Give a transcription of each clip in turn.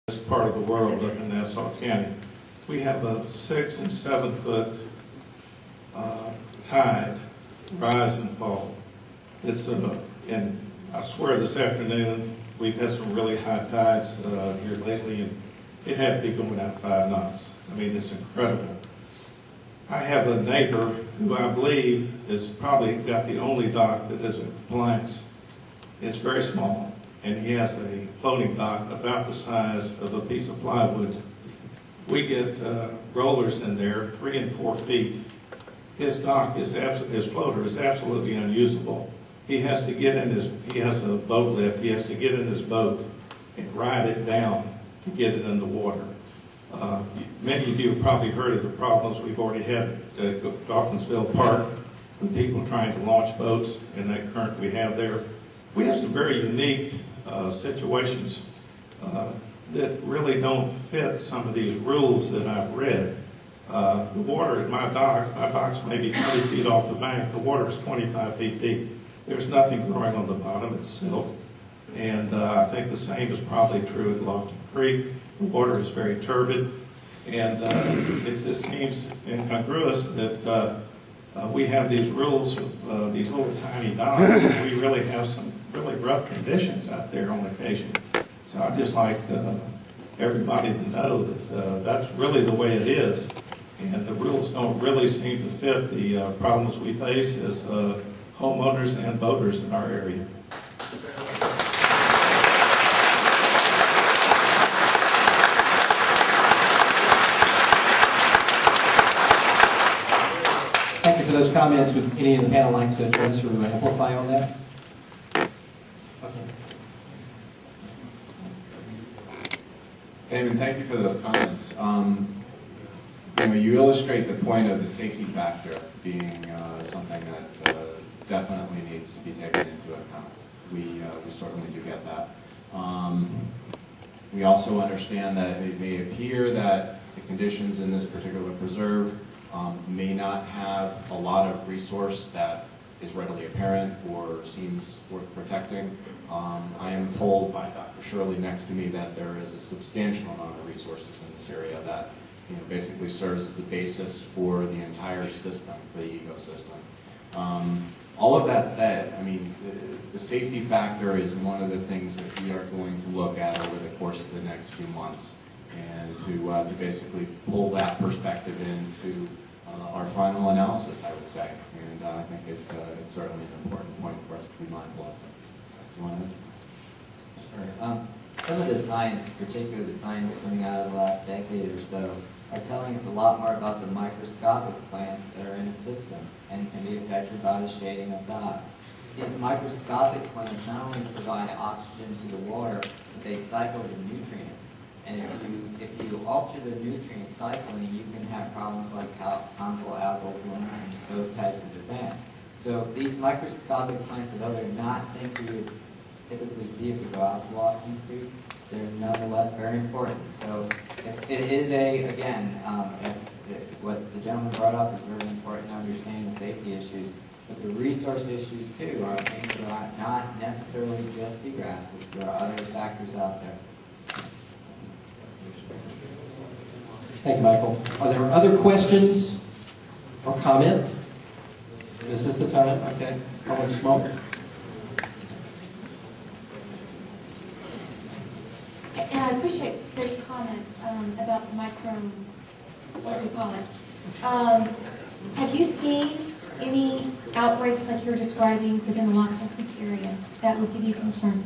this part of the world up in Nassau County. We have a 6 and 7 foot tide, rise and fall. It's and I swear this afternoon we've had some really high tides here lately, and it had to be going out 5 knots. I mean, it's incredible. I have a neighbor who I believe has probably got the only dock that isn't planks. It's very small, and he has a floating dock about the size of a piece of plywood. We get rollers in there 3 and 4 feet. His dock is his floater is absolutely unusable. He has to get in he has a boat lift. He has to get in his boat and ride it down to get it in the water. Many of you have probably heard of the problems we've already had at Dolphinsville Park with people trying to launch boats and that current we have there. We have some very unique situations that really don't fit some of these rules that I've read. The water at my dock's maybe 20 feet off the bank. The water is 25 feet deep. There's nothing growing on the bottom. It's silt. And I think the same is probably true at Lofty Creek. The water is very turbid. And it just seems incongruous that we have these rules of these little tiny docks, and we really have some really rough conditions out there on occasion. So I'd just like everybody to know that that's really the way it is. And the rules don't really seem to fit the problems we face as homeowners and boaters in our area. Thank you for those comments. Would any of the panel like to address or amplify on that? Okay. David, thank you for those comments. You illustrate the point of the safety factor being something that definitely needs to be taken into account. We certainly do get that. We also understand that it may appear that the conditions in this particular preserve may not have a lot of resource that is readily apparent or seems worth protecting. I am told by Dr. Shirley next to me that there is a substantial amount of resources in this area that basically serves as the basis for the entire system, for the ecosystem. All of that said, I mean, the safety factor is one of the things that we are going to look at over the course of the next few months, and to basically pull that perspective into our final analysis, I would say. And I think it's certainly an important point for us to be mindful of. Do you want to? Sure. Some of the science, particularly the science coming out of the last decade or so, are telling us a lot more about the microscopic plants that are in the system and can be affected by the shading of docks. These microscopic plants not only provide oxygen to the water, but they cycle the nutrients. And if you alter the nutrient cycling, you can have problems like harmful algal blooms and those types of events. So these microscopic plants, although they're not things we would typically see if we go out to Walking Creek, they're nonetheless very important. So it is again, what the gentleman brought up is very important to understanding the safety issues. But the resource issues too are things that are not necessarily just seagrasses. There are other factors out there. Thank you, Michael. Are there other questions or comments? This is the time. Okay. Hold on just a moment. And I appreciate those comments about the what do we call it? Have you seen any outbreaks like you're describing within the Lockton Creek area that would give you concern?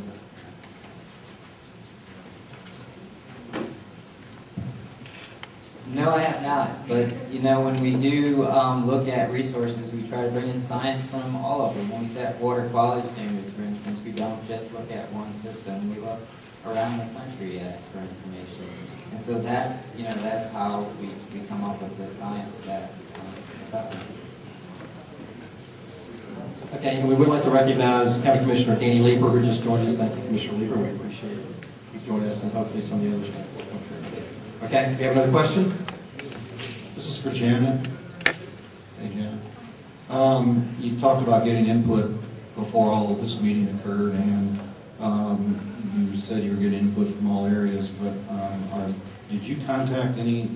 No, I have not. But when we do look at resources, we try to bring in science from all of them. When we set water quality standards, for instance, we don't just look at one system. We look around the country for information. And so that's how we come up with the science that is out there. Okay, and we would like to recognize County Commissioner Danny Leeper, who just joined us. Thank you, Commissioner Leeper. We appreciate you joining us, and hopefully some of the others can. Okay, do you have another question? This is for Janet. Hey, Janet. You talked about getting input before all of this meeting occurred, and You said you were getting input from all areas, but did you contact any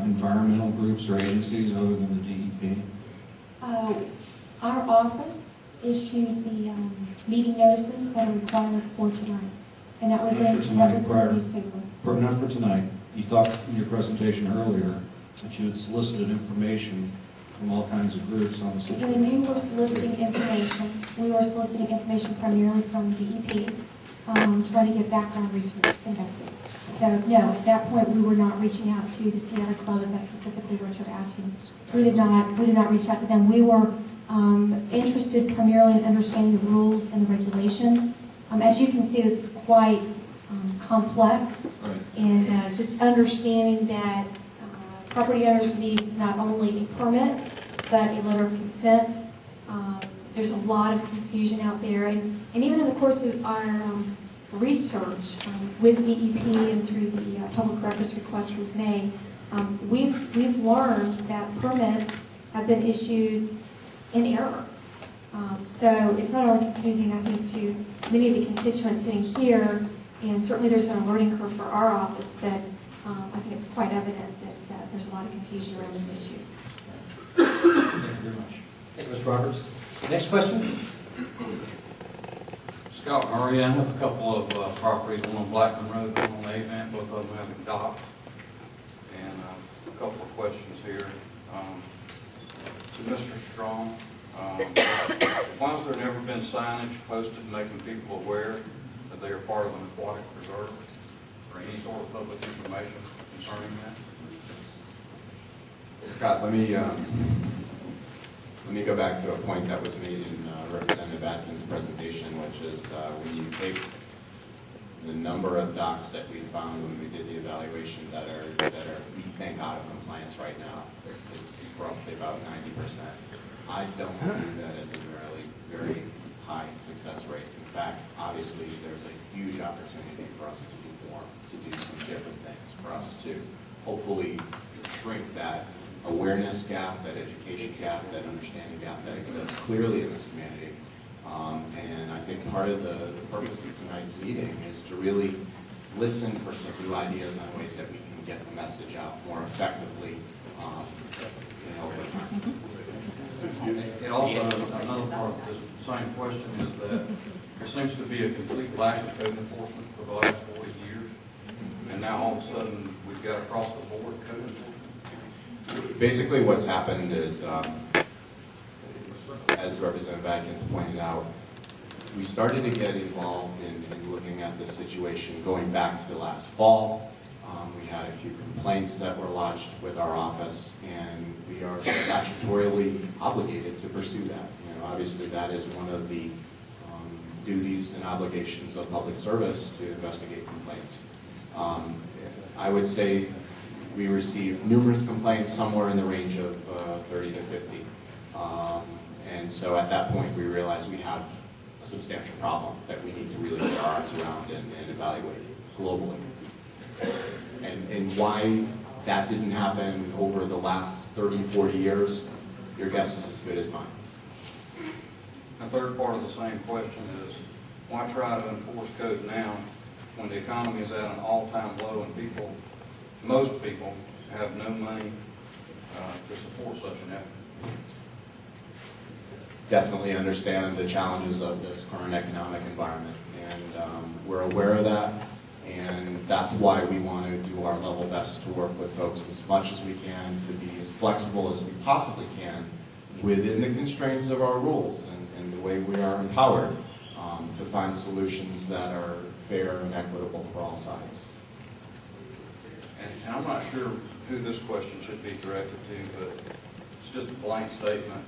environmental groups or agencies other than the DEP? Our office issued the meeting notices that are required for tonight, and that was Not in for tonight, the prior. newspaper. Not for tonight. You talked in your presentation earlier that you had solicited information from all kinds of groups on the situation. When we were soliciting information primarily from DEP, trying to get background research conducted. So no, at that point, we were not reaching out to the Sierra Club, if that's specifically what you're asking. We did not reach out to them. We were interested primarily in understanding the rules and the regulations. As you can see, this is quite complex, Right. and just understanding that property owners need not only a permit, but a letter of consent. There's a lot of confusion out there, and even in the course of our research with DEP and through the public records request we've made, we've learned that permits have been issued in error. So it's not only confusing, I think, to many of the constituents sitting here, and certainly there's been a learning curve for our office, but I think it's quite evident that there's a lot of confusion around this issue. Thank you very much. Thank you, Mr. Roberts. Next question? Scott Murray, I have a couple of properties, one on Blackman Road, one on Avant, both of them having docks. And a couple of questions here. To Mr. Strong, why has there never been signage posted making people aware that they are part of an aquatic reserve, or any sort of public information concerning that? Scott, let me go back to a point that was made in Representative Atkins' presentation, which is when you take the number of docks that we found when we did the evaluation that are we think out of compliance right now, it's roughly about 90%. I don't view that as a very high success rate. In fact, obviously, there's a huge opportunity for us to do more, to do some different things, for us to hopefully shrink that awareness gap, that education gap, that understanding gap that exists clearly in this community. And I think part of the purpose of tonight's meeting is to really listen for some new ideas on ways that we can get the message out more effectively over time. It also, another part of this same question is that there seems to be a complete lack of code enforcement for the last 40 years. And now all of a sudden, we've got across the board code enforcement. Basically what's happened is, as Representative Atkins pointed out, we started to get involved in looking at this situation going back to last fall. We had a few complaints that were lodged with our office, and we are statutorily obligated to pursue that. Obviously that is one of the duties and obligations of public service to investigate complaints. I would say we received numerous complaints, somewhere in the range of 30 to 50. And so at that point, we realized we have a substantial problem that we need to really get our arms around and evaluate globally. And why that didn't happen over the last 30, 40 years, your guess is as good as mine. The third part of the same question is, why try to enforce code now when the economy is at an all-time low and most people have no money to support such an effort? Definitely understand the challenges of this current economic environment, and we're aware of that, and that's why we want to do our level best to work with folks as much as we can, to be as flexible as we possibly can within the constraints of our rules and the way we are empowered to find solutions that are fair and equitable for all sides. And I'm not sure who this question should be directed to, but it's just a blank statement.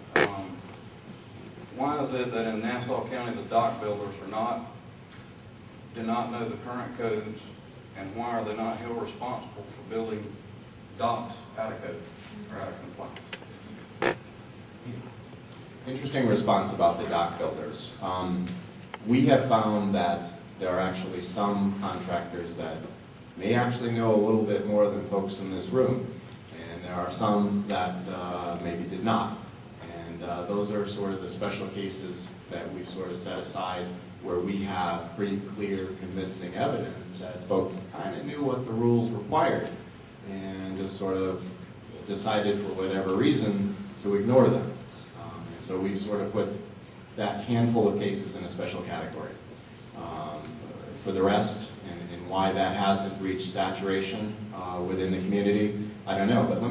Why is it that in Nassau County the dock builders do not know the current codes, and why are they not held responsible for building docks out of code or out of compliance? Interesting response about the dock builders. We have found that there are actually some contractors that may actually know a little bit more than folks in this room, and there are some that maybe did not. And those are sort of the special cases that we've sort of set aside where we have pretty clear, convincing evidence that folks kind of knew what the rules required and just sort of decided for whatever reason to ignore them. And so we sort of put that handful of cases in a special category. For the rest, and why that hasn't reached saturation within the community, I don't know. But let me